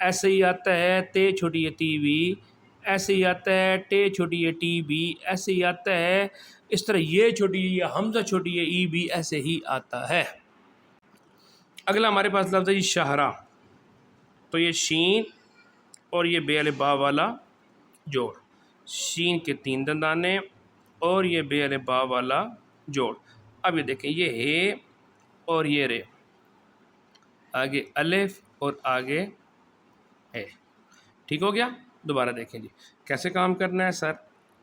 ایسے ہی آتا ہے تے چھوٹی ہے ٹی وی، ایسے ہی آتا ہے ٹے چھوٹی ہے ٹی بی، ایسے ہی آتا ہے اس طرح یہ چھوٹی ہے یا حمزہ چھوٹی ہے ای بی، ایسے ہی آتا ہے۔ اگلا ہمارے پاس لفظ ہے جی شاہراہ، تو یہ شین اور یہ بے الف با والا جوڑ، شین کے 3 دندانے اور یہ بے الف با والا جوڑ۔ اب یہ دیکھیں یہ ہے اور یہ رے، آگے الف اور آگے ہے، ٹھیک ہو گیا؟ دوبارہ دیکھیں جی کیسے کام کرنا ہے سر،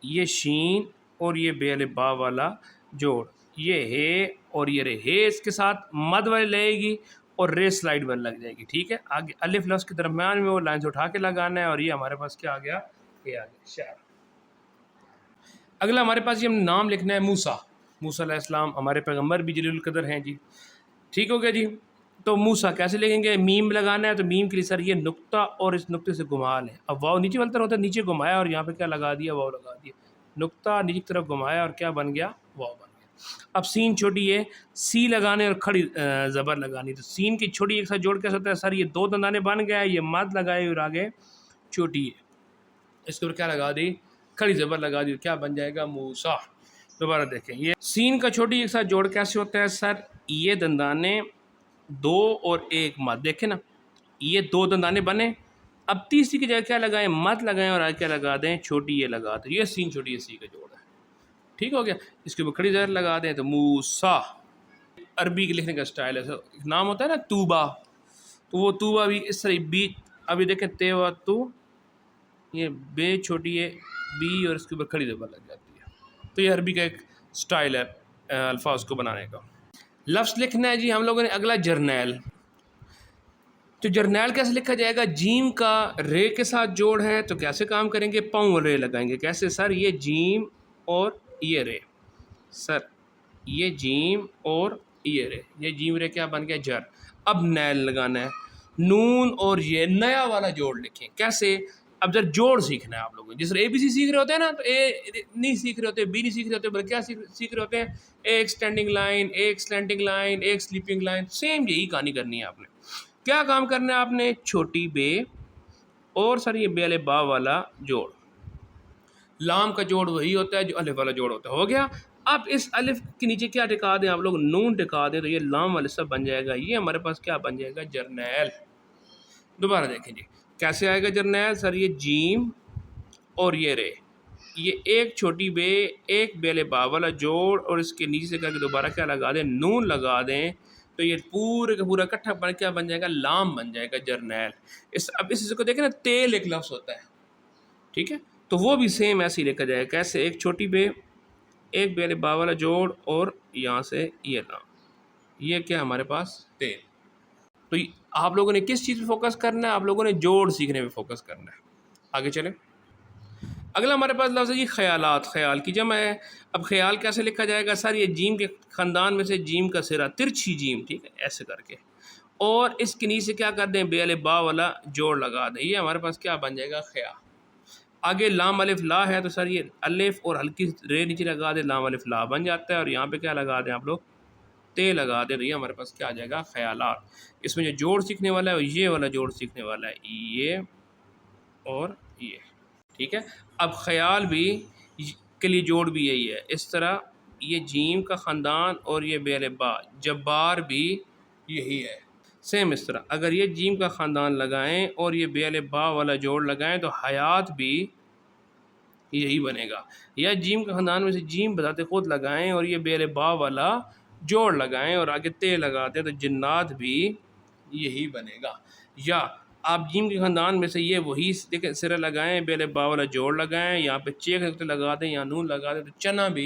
یہ شین اور یہ بے الف با والا جوڑ، یہ ہے اور یہ رے، ہے اس کے ساتھ مد والے لگے گی اور رے سلائڈ پر لگ جائے گی، ٹھیک ہے؟ آگے الف لفظ کے درمیان میں وہ لائن سے اٹھا کے لگانا ہے، اور یہ ہمارے پاس کیا آ گیا، یہ آ گیا شعر۔ اگلا ہمارے پاس یہ ہم نام لکھنا ہے موسیٰ، موسیٰ علیہ السلام ہمارے پیغمبر بھی جلیل القدر ہیں جی، ٹھیک ہو گیا جی؟ تو موسیٰ کیسے لکھیں گے؟ میم لگانا ہے، تو میم کے لیے سر یہ نقطہ اور اس نقطے سے گھما لیں، اب واو نیچے والتا ہوتا ہے، نیچے گھمایا اور یہاں پہ کیا لگا دیا، واو لگا دیا، نقطہ نیچے کی طرف گھمایا اور کیا بن گیا، واو بن گیا۔ اب سین چھوٹی ہے، سی لگانے اور کھڑی زبر لگانی، تو سین کی چھوٹی ایک ساتھ جوڑ کیسے ہوتا ہے سر، یہ 2 دندانے بن گیا، یہ مد لگائے اور آگے چھوٹی ہے، اس کے اوپر کیا لگا دی، کھڑی زبر لگا دی، کیا بن جائے گا، موسیٰ۔ دوبارہ دیکھیں یہ سین کا چھوٹی ایک ساتھ جوڑ کیسے ہوتا ہے سر، یہ دندانے 2 اور 1 مد، دیکھیں نا یہ 2 دندانے بنے، اب تیسری کی جگہ کیا لگائیں، مد لگائیں اور آگے کیا لگا دیں، چھوٹی یہ لگا دیں، یہ سین چھوٹی ہے سی کا جوڑ ہے، ٹھیک ہو گیا؟ اس کے اوپر کھڑی زبر لگا دیں تو موسیٰ۔ عربی کے لکھنے کا سٹائل ہے، ایک نام ہوتا ہے نا توبہ، تو وہ توبہ بھی اس طرح بی، ابھی دیکھیں تے و تو، یہ بے چھوٹی ہے بی اور اس کے اوپر کھڑی زبر لگ جاتی ہے، تو یہ عربی کا ایک سٹائل ہے الفاظ کو بنانے کا۔ لفظ لکھنا ہے جی ہم لوگوں نے اگلا جرنیل، تو جرنیل کیسے لکھا جائے گا، جیم کا رے کے ساتھ جوڑ ہے تو کیسے کام کریں گے، پاؤں رے لگائیں گے، کیسے سر، یہ جیم اور یہ رے، سر یہ جیم اور یہ رے، یہ جیم رے کیا بن گیا، جر۔ اب نیل لگانا ہے، نون اور یہ نیا والا جوڑ لکھیں، کیسے، اب جب جوڑ سیکھنا ہے آپ لوگوں، جس طرح اے بی سی سیکھ رہے ہوتے ہیں نا، تو اے نہیں سیکھ رہے ہوتے، بی نہیں سیکھ رہے ہوتے، بلکہ کیا سیکھ رہے ہوتے ہیں، ایک سٹینڈنگ لائن، ایک سلینٹنگ لائن، ایک سلیپنگ لائن، سیم یہی کہانی کرنی ہے آپ نے۔ کیا کام کرنا ہے آپ نے، چھوٹی بے اور سر یہ بے الف با والا جوڑ، لام کا جوڑ وہی ہوتا ہے جو الف والا جوڑ ہوتا ہے، ہو گیا؟ اب اس الف کے نیچے کیا ٹکا دیں آپ لوگ، نون ٹکا دیں، تو یہ لام والا سب بن جائے گا، یہ ہمارے پاس کیا بن جائے گا، جرنیل۔ دوبارہ دیکھیں جی کیسے آئے گا جرنیل، سر یہ جیم اور یہ رے، یہ ایک چھوٹی بے، ایک بے الف با والا جوڑ اور اس کے نیچے سے کر کے دوبارہ کیا لگا دیں، نون لگا دیں، تو یہ پورے کا پورا اکٹھا بن کیا بن جائے گا، لام بن جائے گا، جرنیل۔ اب اس کو دیکھیں نا، تیل ایک لفظ ہوتا ہے، ٹھیک ہے؟ تو وہ بھی سیم ایسے ہی لکھا جائے گا، کیسے، ایک چھوٹی بے، ایک بے الف با والا جوڑ اور یہاں سے یہ لام، یہ کیا ہمارے پاس، تیل۔ تو آپ لوگوں نے کس چیز پہ فوکس کرنا ہے، آپ لوگوں نے جوڑ سیکھنے پہ فوکس کرنا ہے۔ آگے چلیں، اگلا ہمارے پاس لفظ ہے جی خیالات، خیال کی جمع ہے۔ اب خیال کیسے لکھا جائے گا سر، یہ جیم کے خاندان میں سے جیم کا سرا، ترچھی جیم، ٹھیک ہے، ایسے کر کے، اور اس کے نیچے سے کیا کر دیں، بے الف با والا جوڑ لگا دیں، یہ ہمارے پاس کیا بن جائے گا، خیا۔ آگے لام الف لا ہے تو سر یہ الف اور ہلکی رے نیچے لگا دیں، لام الف لا بن جاتا ہے، اور یہاں پہ کیا لگا دیں آپ لوگ، تے لگا دیں، تو یہ ہمارے پاس کیا آ جائے گا، خیالات۔ اس میں جو جوڑ سیکھنے والا ہے وہ یہ والا جوڑ سیکھنے والا ہے، یہ اور یہ، ٹھیک ہے؟ اب خیال بھی کے لیے جوڑ بھی یہی ہے، اس طرح یہ جیم کا خاندان اور یہ بے الف با، جبار بھی یہی ہے، سیم اس طرح اگر یہ جیم کا خاندان لگائیں اور یہ بے الف با والا جوڑ لگائیں تو حیات بھی یہی بنے گا، یا جیم کا خاندان میں سے جیم بذات خود لگائیں اور یہ بے الف با والا جوڑ لگائیں اور آگے تے لگا دیں تو جنات بھی یہی بنے گا، یا آپ جیم کے خاندان میں سے یہ وہی سرے لگائیں، بے الف با والا جوڑ لگائیں، یہاں پہ چیک لگا دیں یا نون لگا دیں تو چنا بھی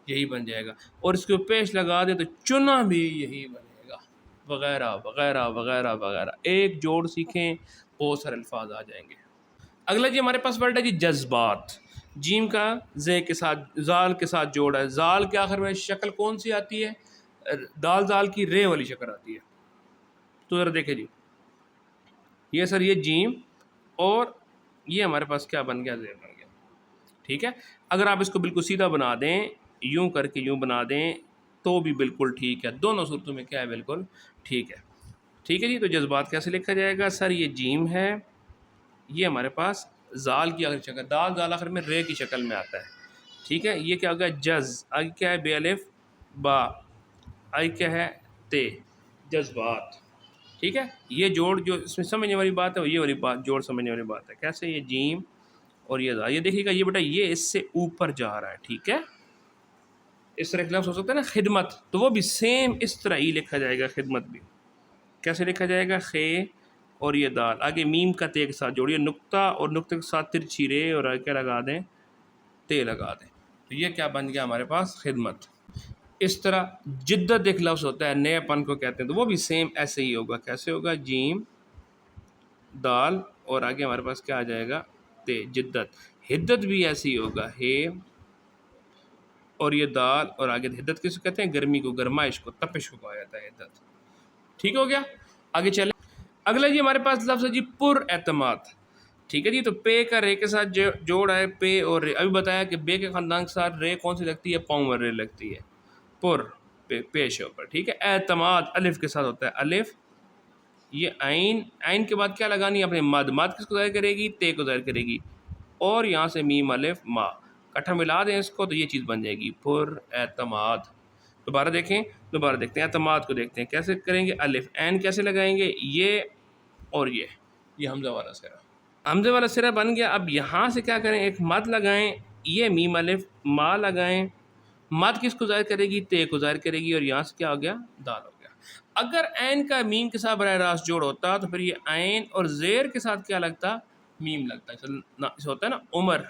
یہی بن جائے گا، اور اس کو پیش لگا دیں تو چنا بھی یہی بنے گا، وغیرہ وغیرہ وغیرہ وغیرہ، ایک جوڑ سیکھیں بہت سارے الفاظ آ جائیں گے۔ اگلا جی ہمارے پاس ورڈ ہے جی جذبات، جیم کا زے کے ساتھ زال کے ساتھ جوڑ ہے، زال کے آخر میں شکل کون سی آتی ہے، دال زال کی رے والی شکل آتی ہے، تو ذرا دیکھیں جی، یہ سر یہ جیم اور یہ ہمارے پاس کیا بن گیا، زیر بن گیا، ٹھیک ہے؟ اگر آپ اس کو بالکل سیدھا بنا دیں، یوں کر کے یوں بنا دیں تو بھی بالکل ٹھیک ہے، دونوں صورتوں میں کیا ہے، بالکل ٹھیک ہے، ٹھیک ہے جی۔ تو جذبات کیسے لکھا جائے گا سر، یہ جیم ہے یہ ہمارے پاس زال کی آخری شکل، دال زال آخر میں رے کی شکل میں آتا ہے، ٹھیک ہے. یہ کیا ہوگا جز، آگے کیا ہے بے الف با، آگے کیا ہے تے، جذبات، ٹھیک ہے. یہ جوڑ جو اس میں سمجھنے والی بات ہے وہ یہ والی بات جوڑ سمجھنے والی بات ہے. کیسے؟ یہ جیم اور یہ زا، یہ دیکھیے گا یہ بیٹا یہ اس سے اوپر جا رہا ہے، ٹھیک ہے. اس طرح ایک لفظ ہو سکتا ہے نا خدمت، تو وہ بھی سیم اس طرح ہی لکھا جائے گا. خدمت بھی کیسے لکھا جائے گا؟ خے اور یہ دال، آگے میم کا تے کے ساتھ جوڑیے، نقطہ اور نقطے کے ساتھ ترچھی رے اور آگے کیا لگا دیں؟ تے لگا دیں. تو یہ کیا بن گیا ہمارے پاس؟ خدمت. اس طرح جدت ایک لفظ ہوتا ہے، نئے پن کو کہتے ہیں، تو وہ بھی سیم ایسے ہی ہوگا. کیسے ہوگا؟ جیم دال اور آگے ہمارے پاس کیا آ جائے گا؟ تے، جدت. حدت بھی ایسے ہی ہوگا، ہے اور یہ دال اور آگے حدت کس کو کہتے ہیں؟ گرمی کو، گرمائش کو، تپش کو کہا جاتا ہے حدت. ٹھیک ہو گیا؟ آگے چلیں. اگلا جی ہمارے پاس لفظ ہے جی پر اعتماد، ٹھیک ہے جی. تو پے کا رے کے ساتھ جوڑ ہے، پے اور رے. ابھی بتایا کہ بے کے خاندان کے ساتھ رے کون سی لگتی ہے؟ پاؤں میں رے لگتی ہے. پر پیش ہے اوپر، ٹھیک ہے. اعتماد الف کے ساتھ ہوتا ہے، الف یہ عین، عین کے بعد کیا لگانی ہے؟ اپنے مد، مد کس کو ظاہر کرے گی؟ تے کو ظاہر کرے گی. اور یہاں سے میم الف ما، کٹھا ملا دیں اس کو تو یہ چیز بن جائے گی پر اعتماد. دوبارہ دیکھیں، دوبارہ دیکھتے ہیں اعتماد کو، دیکھتے ہیں کیسے کریں گے. الف عین کیسے لگائیں گے؟ یہ اور یہ حمزہ والا سرا، حمزے والا سرا بن گیا. اب یہاں سے کیا کریں؟ ایک مد لگائیں، یہ میم الف ما لگائیں. مد کس کو ظاہر کرے گی؟ تے کو ظاہر کرے گی. اور یہاں سے کیا ہو گیا؟ دال ہو گیا. اگر عین کا میم کے ساتھ براہ راست جوڑ ہوتا تو پھر یہ عین اور زیر کے ساتھ کیا لگتا؟ میم لگتا. اسے ہوتا ہے نا عمر،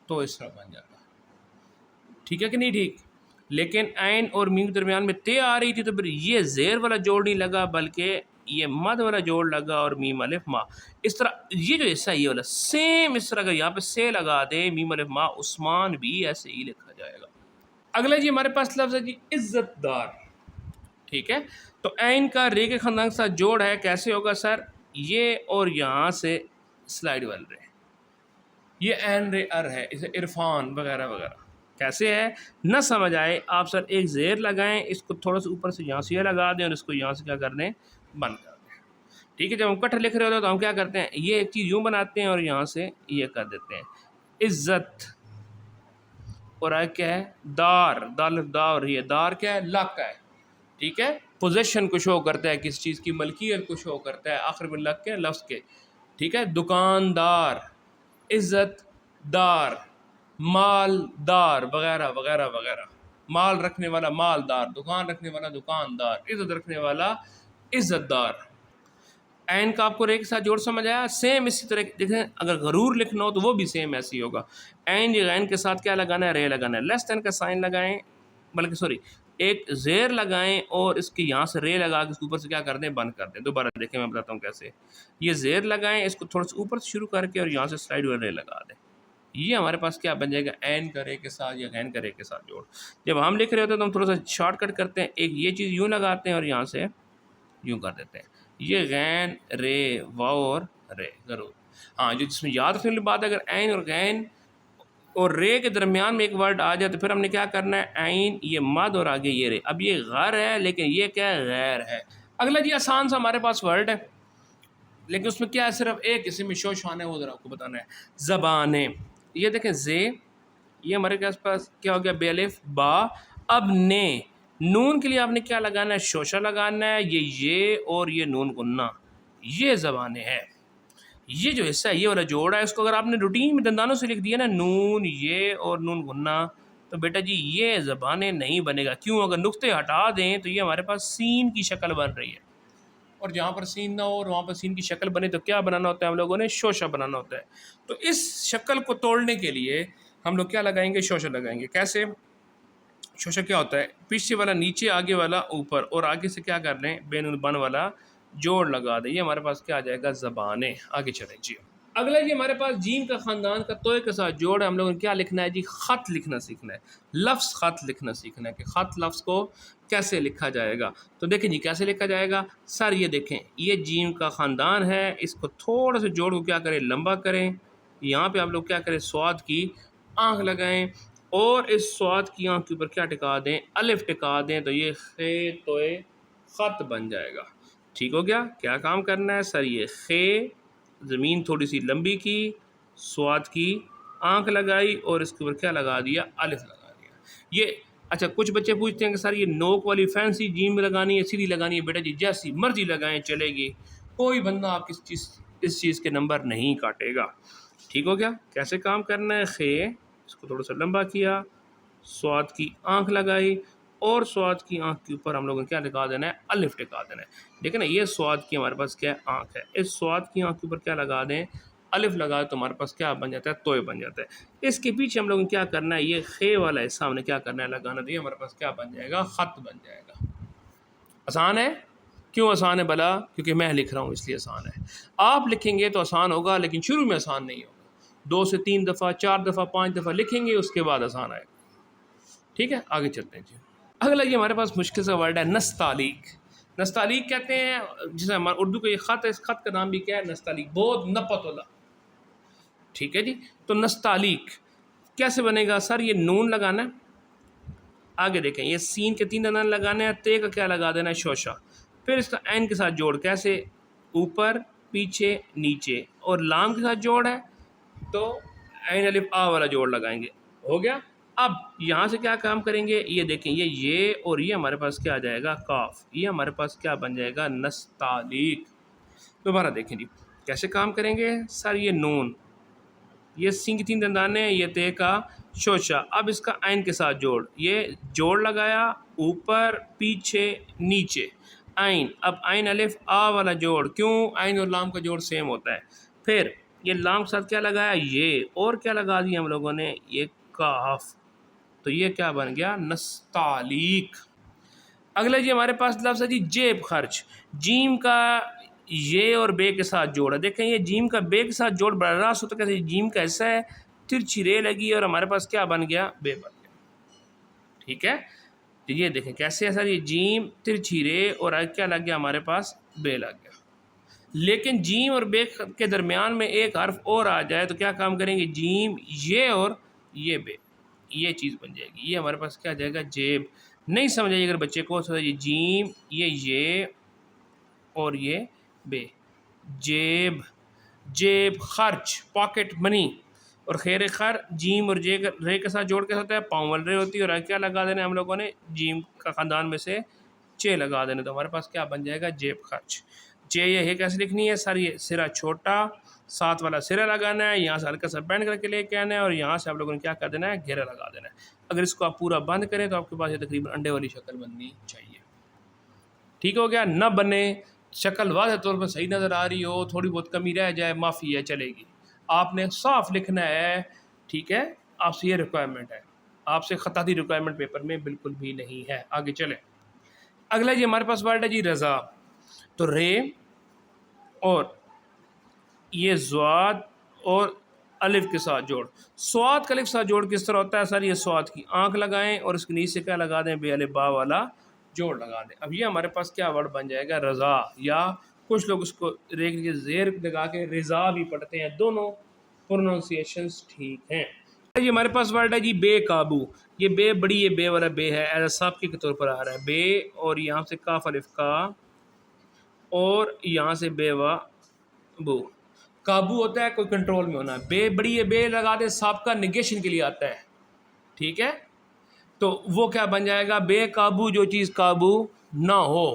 تو اس طرح بن جاتا. ٹھیک ہے کہ نہیں ٹھیک؟ لیکن عین اور میم کے درمیان میں تے آ رہی تھی تو پھر یہ زیر والا جوڑ نہیں لگا بلکہ یہ مد والا جوڑ لگا اور میم الف ما. اس طرح یہ جو حصہ یہ والا سیم اس طرح کا یہاں پہ سے لگا دے میم الف ما، عثمان بھی ایسے ہی لکھا جائے گا. اگلا جی ہمارے پاس لفظ ہے جی عزت دار، ٹھیک ہے. تو عین کا رے کے خاندان کے ساتھ جوڑ ہے، کیسے ہوگا سر؟ یہ اور یہاں سے سلائڈ وال رے، یہ عین رے ار ہے، اسے عرفان وغیرہ وغیرہ. کیسے ہے؟ نہ سمجھ آئے آپ سر ایک زیر لگائیں، اس کو تھوڑا سا اوپر سے یہاں سے یہ لگا دیں اور اس کو یہاں سے کیا کر دیں؟ بند کر دیں. ٹھیک ہے. جب ہم کٹر لکھ رہے ہوتے ہیں تو ہم کیا کرتے ہیں؟ یہ ایک چیز یوں بناتے ہیں اور یہاں سے یہ کر دیتے ہیں عزت. اور آگے کیا ہے؟ دار، دال دار، یہ دار کیا ہے؟ لک ہے، ٹھیک ہے. پوزیشن کو شو کرتا ہے، کس چیز کی ملکیت کو شو کرتا ہے، آخر میں لک کے لفظ کے، ٹھیک ہے. دکاندار، عزت دار، مال دار وغیرہ وغیرہ وغیرہ. مال رکھنے والا مالدار، دکان رکھنے والا دکاندار، عزت رکھنے والا عزت دار. عین کا آپ کو رے کے ساتھ جوڑ سمجھ آیا؟ سیم اسی طرح دیکھیں، اگر غرور لکھنا ہو تو وہ بھی سیم ایسے ہی ہوگا. عین یہ عین کے ساتھ کیا لگانا ہے؟ رے لگانا ہے. لیس دین کا سائن لگائیں، بلکہ سوری ایک زیر لگائیں اور اس کے یہاں سے رے لگا کے اس کے اوپر سے کیا کر دیں؟ بند کر دیں. دوبارہ دیکھیں میں بتاتا ہوں کیسے. یہ زیر لگائیں، اس کو تھوڑا سا اوپر سے شروع کر کے اور یہاں سے سلائڈ اور رے لگا دیں. یہ ہمارے پاس کیا بن جائے گا؟ عین کا رے کے ساتھ یا غین کا رے کے ساتھ جوڑ. جب ہم لکھ رہے ہوتے ہیں تو ہم تھوڑا سا شارٹ کٹ کرتے ہیں، ایک یہ چیز یوں لگاتے ہیں اور یہاں سے یوں کر دیتے ہیں. یہ غین رے واو اور رے ضرور. ہاں جو جس میں یاد رکھنے والی بات ہے، اگر عین اور غین اور رے کے درمیان میں ایک ورڈ آ جائے تو پھر ہم نے کیا کرنا ہے؟ عین یہ مد اور آگے یہ رے. اب یہ غر ہے لیکن یہ کیا ہے؟ غیر ہے. اگلا جی آسان سا ہمارے پاس ورڈ ہے لیکن اس میں کیا ہے؟ صرف ایک قسم میں شوشان ہے، وہ ذرا آپ کو بتانا ہے. زبانیں، یہ دیکھیں زے، یہ ہمارے پاس کیا ہو گیا؟ بے الف با. اب نے، نون کے لیے آپ نے کیا لگانا ہے؟ شوشہ لگانا ہے. یہ اور یہ نون غنہ، یہ زبانیں ہے. یہ جو حصہ ہے یہ والا جوڑ ہے، اس کو اگر آپ نے روٹین میں دندانوں سے لکھ دیا نا نون یہ اور نون غنہ، تو بیٹا جی یہ زبانیں نہیں بنے گا. کیوں؟ اگر نقطے ہٹا دیں تو یہ ہمارے پاس سین کی شکل بن رہی ہے، اور جہاں پر سین نہ ہو اور وہاں پر سین کی شکل بنے تو کیا بنانا ہوتا ہے؟ ہم لوگوں نے شوشہ بنانا ہوتا ہے. تو اس شکل کو توڑنے کے لیے ہم لوگ کیا لگائیں گے؟ شوشہ لگائیں گے. کیسے؟ شوشہ کیا ہوتا ہے؟ پیچھے والا نیچے، آگے والا اوپر، اور آگے سے کیا کر لیں؟ بین البن والا جوڑ لگا دیں. یہ ہمارے پاس کیا آ جائے گا؟ زبانیں. آگے چلیں جی. اگلا جی ہمارے پاس جیم کا خاندان کا توئے کے ساتھ جوڑ ہے. ہم لوگوں نے کیا لکھنا ہے جی؟ خط لکھنا سیکھنا ہے. لفظ خط لکھنا سیکھنا ہے کہ خط لفظ کو کیسے لکھا جائے گا. تو دیکھیں جی کیسے لکھا جائے گا سر. یہ دیکھیں یہ جیم کا خاندان ہے، اس کو تھوڑا سا جوڑ کو کیا کریں؟ لمبا کریں. یہاں پہ آپ لوگ کیا کریں؟ سواد کی آنکھ لگائیں اور اس سواد کی آنکھ کے اوپر کیا ٹکا دیں؟ الف ٹکا دیں. تو یہ خے توئے خط بن جائے گا. ٹھیک ہو گیا؟ کیا کام کرنا ہے سر؟ یہ خے زمین تھوڑی سی لمبی کی، سواد کی آنکھ لگائی اور اس کے اوپر کیا لگا دیا؟ الف لگا دیا. یہ اچھا کچھ بچے پوچھتے ہیں کہ سر یہ نوک والی فینسی جیم لگانی ہے سیدھی لگانی ہے؟ بیٹا جی جیسی مرضی لگائیں چلے گی، کوئی بندہ آپ اس چیز کے نمبر نہیں کاٹے گا. ٹھیک ہو گیا؟ کیسے کام کرنا ہے؟ خے اس کو تھوڑا سا لمبا کیا، سواد کی آنکھ لگائی اور سواد کی آنکھ کے اوپر ہم لوگوں نے کیا لگا دینا ہے؟ الف ٹکا دینا ہے. دیکھیں نا یہ سواد کی ہمارے پاس کیا آنکھ ہے، اس سواد کی آنکھ کے اوپر کیا لگا دیں؟ الف لگا تو ہمارے پاس کیا بن جاتا ہے؟ توئے بن جاتا ہے. اس کے پیچھے ہم لوگوں نے کیا کرنا ہے؟ یہ خے والا حصہ ہم نے کیا کرنا ہے؟ لگانا. تو یہ ہمارے پاس کیا بن جائے گا؟ خط بن جائے گا. آسان ہے؟ کیوں آسان ہے بلا؟ کیونکہ میں لکھ رہا ہوں اس لیے آسان ہے. آپ لکھیں گے تو آسان ہوگا لیکن شروع میں آسان نہیں ہوگا. 2 سے 3 دفعہ 4 دفعہ 5 دفعہ لکھیں گے اس کے بعد آسان آئے گا. ٹھیک ہے آگے چلتے ہیں جی. اگلا یہ ہمارے پاس مشکل سا ورڈ ہے نستعلیق. نستعلیق کہتے ہیں جسے ہمارا اردو کا یہ خط ہے، اس خط کا نام بھی کیا ہے؟ نستعلیق. بہت نپت والا. ٹھیک ہے جی. تو نستعلیق کیسے بنے گا؟ سر یہ نون لگانا ہے، آگے دیکھیں یہ سین کے 3 دندان لگانے ہیں، تے کا کیا لگا دینا ہے؟ شوشہ. پھر اس کا عین کے ساتھ جوڑ، کیسے؟ اوپر پیچھے نیچے. اور لام کے ساتھ جوڑ ہے تو عین الف آ والا جوڑ لگائیں گے. ہو گیا. اب یہاں سے کیا کام کریں گے؟ یہ دیکھیں یہ اور یہ ہمارے پاس کیا آ جائے گا؟ کاف. یہ ہمارے پاس کیا بن جائے گا؟ نستعلیق. دوبارہ دیکھیں جی کیسے کام کریں گے. سر یہ نون، یہ سین کی 3 دندان ہیں، یہ تے کا شوشہ. اب اس کا عین کے ساتھ جوڑ، یہ جوڑ لگایا اوپر پیچھے نیچے عین. اب عین الف آ والا جوڑ. کیوں؟ عین اور لام کا جوڑ سیم ہوتا ہے. پھر یہ لام کے ساتھ کیا لگایا؟ یہ. اور کیا لگا دیا ہم لوگوں نے؟ یہ کاف. تو یہ کیا بن گیا؟ نستعلیق. اگلا جی ہمارے پاس لفظ ہے جی جیب خرچ. جیم کا یہ اور بے کے ساتھ جوڑ ہے. دیکھیں یہ جیم کا بے کے ساتھ جوڑ براہ راست ہوتا ہے، جیم کا ایسا ہے، ترچھی رے لگی اور ہمارے پاس کیا بن گیا؟ بے بن گیا. ٹھیک ہے. تو یہ دیکھیں کیسے ہے سر، یہ جیم ترچھی رے اور کیا لگ گیا ہمارے پاس؟ بے لگ گیا. لیکن جیم اور بے کے درمیان میں ایک حرف اور آ جائے تو کیا کام کریں گے؟ جیم یہ اور یہ بے، یہ چیز بن جائے گی. یہ ہمارے پاس کیا جائے گا؟ جیب. نہیں سمجھائیے اگر بچے کو یہ جیم یہ اور یہ بے، جیب. جیب خرچ پاکٹ منی. اور خیر خر جیم اور جے رے کے ساتھ جوڑ کے ہوتا ہے، پاؤں رے ہوتی ہے اور کیا لگا دینا ہم لوگوں نے؟ جیم کا خاندان میں سے چے لگا دینا. تو ہمارے پاس کیا بن جائے گا؟ جیب خرچ. جے یہ کیسے لکھنی ہے سر؟ یہ سرا چھوٹا، ساتھ والا سرا لگانا ہے، یہاں سے ہلکا سا بینڈ کر کے لے کے آنا ہے اور یہاں سے آپ لوگوں نے کیا کر دینا ہے؟ گھیرا لگا دینا ہے. اگر اس کو آپ پورا بند کریں تو آپ کے پاس یہ تقریباً انڈے والی شکل بننی چاہیے. ٹھیک ہو گیا. نہ بنے شکل واضح طور پر صحیح نظر آ رہی ہو، تھوڑی بہت کمی رہ جائے معافی ہے، چلے گی. آپ نے صاف لکھنا ہے. ٹھیک ہے. آپ سے یہ ریکوائرمنٹ ہے، آپ سے خطاطی ریکوائرمنٹ پیپر میں بالکل بھی نہیں ہے. آگے چلیں. اگلا جی ہمارے پاس ورڈ ہے جی رضا. تو رے اور یہ زواد اور الف کے ساتھ جوڑ. سواد کا الف کے ساتھ جوڑ کس طرح ہوتا ہے سر؟ یہ سواد کی آنکھ لگائیں اور اس کے نیچے کیا لگا دیں؟ بے الف با والا جوڑ لگا دیں. اب یہ ہمارے پاس کیا ورڈ بن جائے گا؟ رضا. یا کچھ لوگ اس کو ریک کے زیر لگا کے رضا بھی پڑھتے ہیں. دونوں پروننسیشنز ٹھیک ہیں. یہ ہمارے پاس ورڈ ہے جی بے قابو. یہ بے بڑی یہ بے والا بے ہے، ایز سابقے کے طور پر آ رہا ہے. بے اور یہاں سے کاف الف کا اور یہاں سے بے وا بو. قابو ہوتا ہے کوئی کنٹرول میں ہونا. بے بڑی یہ بے لگا دے سابقہ نگیشن کے لیے آتا ہے. ٹھیک ہے. تو وہ کیا بن جائے گا؟ بے قابو جو چیز قابو نہ ہو.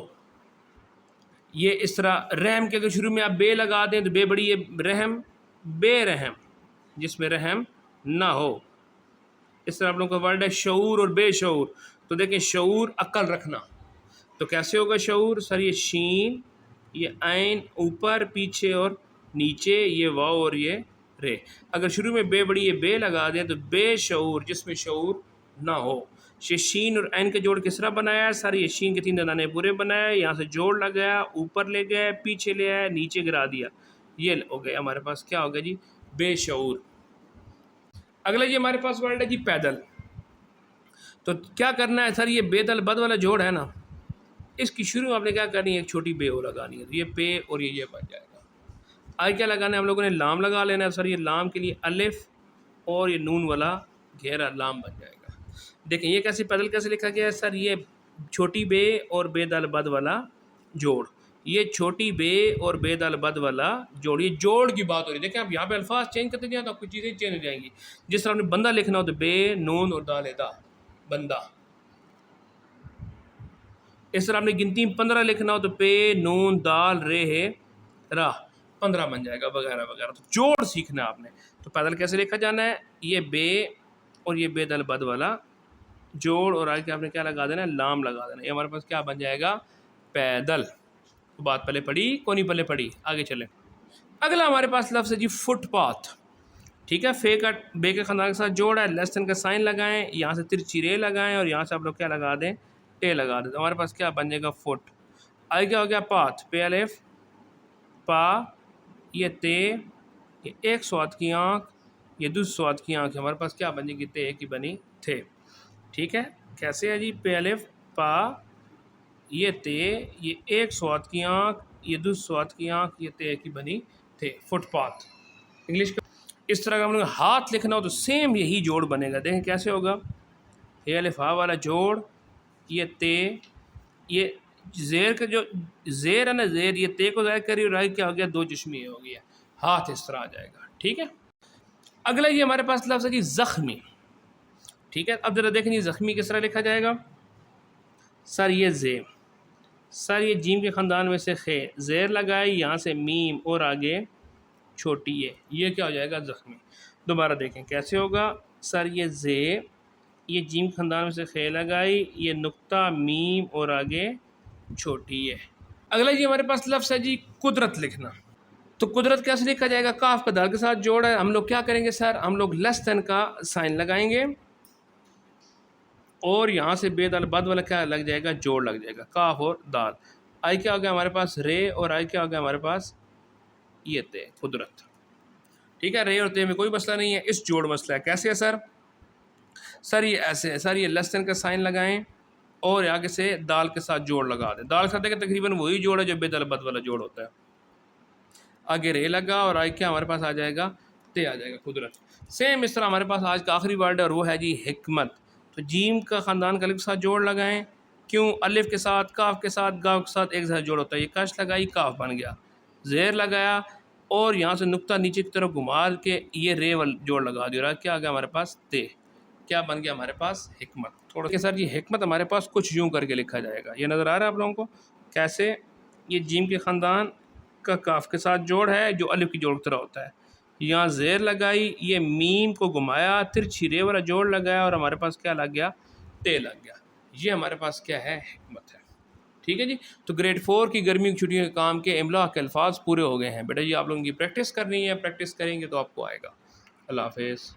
یہ اس طرح رحم کے اگر شروع میں آپ بے لگا دیں تو بے بڑی یہ رحم، بے رحم جس میں رحم نہ ہو. اس طرح آپ لوگوں کا ورڈ ہے شعور اور بے شعور. تو دیکھیں شعور عقل رکھنا. تو کیسے ہوگا شعور؟ سر یہ شین، یہ عین اوپر پیچھے اور نیچے، یہ واو اور یہ رے. اگر شروع میں بے بڑی یہ بے لگا دیں تو بے شعور جس میں شعور نہ ہو. شین اور عین کا جوڑ کس طرح بنایا ہے سر؟ یہ شین کے 3 دندانے پورے بنایا، یہاں سے جوڑ لگایا، اوپر لے گئے، پیچھے لے آیا، نیچے گرا دیا. یہ ہو گیا ہمارے پاس کیا ہوگا جی؟ بے شعور. اگلا جی ہمارے پاس ورڈ ہے جی پیدل. تو کیا کرنا ہے سر؟ یہ بے دل بد والا جوڑ ہے نا، اس کی شروع میں آپ نے کیا کرنی ہے؟ ایک چھوٹی بے ہو لگانی ہے. تو یہ پے اور یہ بن جائے گا. آج کیا لگانا ہے ہم لوگوں نے؟ لام لگا لینا ہے. سر یہ لام کے لیے الف اور یہ نون والا گھیرا لام بن جائے گا. دیکھیں یہ کیسے پیدل کیسے لکھا گیا ہے سر؟ یہ چھوٹی بے اور بے دل بد والا جوڑ. یہ چھوٹی بے اور بے دال بد والا جوڑ، یہ جوڑ کی بات ہو رہی ہے. دیکھیں آپ یہاں پہ الفاظ چینج کرتے جائیں تو آپ کو چیزیں چینج ہو جائیں گی. جس طرح آپ نے بندہ لکھنا ہو تو بے نون اور دال دا بندہ. اس طرح آپ نے گنتی میں 15 لکھنا ہو تو پے نون دال رے ہے راہ 15 بن جائے گا وغیرہ وغیرہ. تو جوڑ سیکھنا آپ نے. تو پیدل کیسے لکھا جانا ہے؟ یہ بے اور یہ بے دل بد والا جوڑ اور آگے آپ نے کیا لگا دینا ہے؟ لام لگا دینا. یہ ہمارے پاس کیا بن جائے گا؟ پیدل. بات پہلے پڑھی کونی پہلے پڑھی. آگے چلیں. اگلا ہمارے پاس لفظ ہے جی فٹ پاتھ. ٹھیک ہے، فے کا بے کے خاندان کے ساتھ جوڑ ہے، لیس دین کا سائن لگائیں، یہاں سے ترچی رے لگائیں اور یہاں سے آپ لوگ کیا لگا دیں؟ ٹے لگا دیں. تو ہمارے پاس کیا بن جائے گا؟ فٹ. آگے کیا ہو گیا؟ پاتھ. پے الف پا، یہ تے، یہ ایک سواد کی آنکھ، یہ دوسری سواد کی آنکھ. ہمارے پاس کیا بن جائے گی؟ تے ایک ہی بنی تھے. ٹھیک ہے، کیسے ہے جی؟ پے الف پا، یہ تے، یہ ایک سواد کی آنکھ، یہ دوسری سواد کی آنکھ، یہ تے ایک ہی بنی تھے. Fit path. انگلش کا اس طرح کا ہم نے ہاتھ لکھنا ہو تو سیم یہی جوڑ بنے گا. دیکھیں کیسے ہوگا؟ یہ الف ہا والا جوڑ، یہ تے، یہ زیر کا جو زیر ہے نا، زیر یہ تے کو ظاہر کری اور آگے کیا ہو گیا؟ دو چشمی ہو گیا. ہاتھ اس طرح آ جائے گا. ٹھیک ہے. اگلا یہ ہمارے پاس لفظ ہے جی زخمی. ٹھیک ہے، اب ذرا دیکھیں جی زخمی کس طرح لکھا جائے گا. سر یہ زے، سر یہ جیم کے خاندان میں سے خے، زیر لگائی، یہاں سے میم اور آگے چھوٹی یہ کیا ہو جائے گا؟ زخمی. دوبارہ دیکھیں کیسے ہوگا. سر یہ زے، یہ جیم خاندان میں سے خے لگائی، یہ نقطہ میم اور آگے چھوٹی ہے. اگلا جی ہمارے پاس لفظ ہے جی قدرت لکھنا. تو قدرت کیسے لکھا جائے گا؟ کاف کا دال کے ساتھ جوڑ ہے. ہم لوگ کیا کریں گے سر؟ ہم لوگ لیس دین کا سائن لگائیں گے اور یہاں سے بے دال بد والا کیا لگ جائے گا؟ جوڑ لگ جائے گا. کاف اور دال. آئی کیا ہو گیا ہمارے پاس؟ رے اور آئی کیا ہو گیا ہمارے پاس؟ یہ تے. قدرت. ٹھیک ہے، رے اور تے میں کوئی مسئلہ نہیں ہے، اس جوڑ مسئلہ ہے. کیسے ہے سر؟ سر یہ ایسے ہے. سر یہ لیس دین کا سائن لگائیں اور آگے سے دال کے ساتھ جوڑ لگا دیں. دال کے ساتھ تقریباً وہی جوڑ ہے جو بے دال بد والا جوڑ ہوتا ہے. آگے رے لگا اور آگے کیا ہمارے پاس آ جائے گا؟ تے آ جائے گا. قدرت. سیم اس طرح ہمارے پاس آج کا آخری ورڈ ہے اور وہ ہے جی حکمت. تو جیم کا خاندان کا الف کے ساتھ جوڑ لگائیں. کیوں؟ الف کے ساتھ کاف کے ساتھ گاؤ کے ساتھ ایک ساتھ جوڑ ہوتا ہے. یہ کش لگائی، کاف بن گیا. زیر لگایا اور یہاں سے نقطہ نیچے کی طرف گھما کے یہ رے وال جوڑ لگا دیا. اور کیا آ گیا ہمارے پاس؟ تے. کیا بن گیا ہمارے پاس؟ حکمت. تھوڑا کہ سر یہ حکمت ہمارے پاس کچھ یوں کر کے لکھا جائے گا. یہ نظر آ رہا ہے آپ لوگوں کو؟ کیسے؟ یہ جیم کے خاندان کا کاف کے ساتھ جوڑ ہے جو الف کی جوڑ کی طرح ہوتا ہے. یہاں زیر لگائی، یہ میم کو گھمایا، ترچھی رے والا جوڑ لگایا اور ہمارے پاس کیا لگ گیا؟ تے لگ گیا. یہ ہمارے پاس کیا ہے؟ حکمت ہے. ٹھیک ہے جی. تو گریڈ 4 کی گرمی کی چھٹیوں کے کام کے املا کے الفاظ پورے ہو گئے ہیں. بیٹا جی آپ لوگوں کی پریکٹس کرنی ہے، پریکٹس کریں گے تو آپ کو آئے گا. اللہ حافظ.